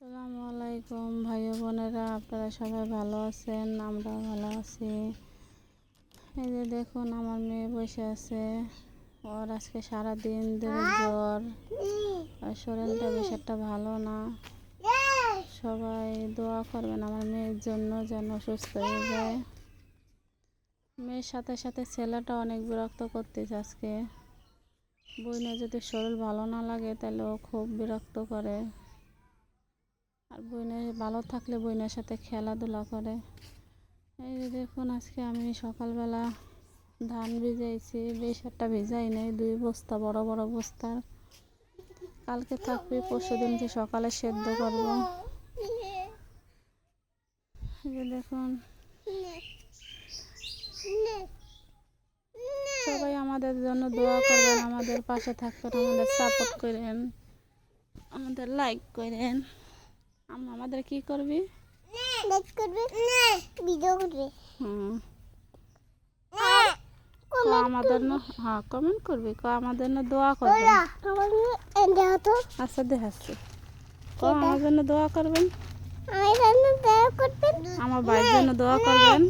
আসসালামু আলাইকুম ভাই বোনেরা, আপনারা সবাই ভালো আছেন? আমরা ভালো আছি। এই যে দেখুন, আমার মেয়ে বসে আছে। ওর আজকে সারাদিন ধরে জ্বর, আর শরীরটা বেশ একটা ভালো না। সবাই দোয়া করবেন আমার মেয়ের জন্য, যেন সুস্থ হয়ে যায়। মেয়ের সাথে সাথে ছেলেটা অনেক বিরক্ত করতেছে আজকে। বইনে যদি শরীর ভালো না লাগে তাহলে ও খুব বিরক্ত করে। আর বইনে ভালো থাকলে বইনের সাথে খেলাধুলা করে। এই যে দেখুন, আজকে আমি সকালবেলা ধান ভিজাইছি, বেশ একটা ভিজাই নেই, 2 বস্তা, বড় বড় বস্তা। কালকে থাকবে, পরশু দিনকে সকালে সেদ্ধ করব। এই যে দেখুন, সবাই আমাদের জন্য দোয়া করবেন, আমাদের পাশে থাকবেন, আমাদের সাপোর্ট করেন, আমাদের লাইক করেন। আমাদের কি করবি? ভিডিও করবে। আমাদের না, হ্যাঁ কমেন্ট করবি, আমাদের না দোয়া করবেন। আচ্ছা দেখাচ্ছি, আমার জন্য দোয়া করবেন, আমার ভাইয়ের জন্য দোয়া করবেন।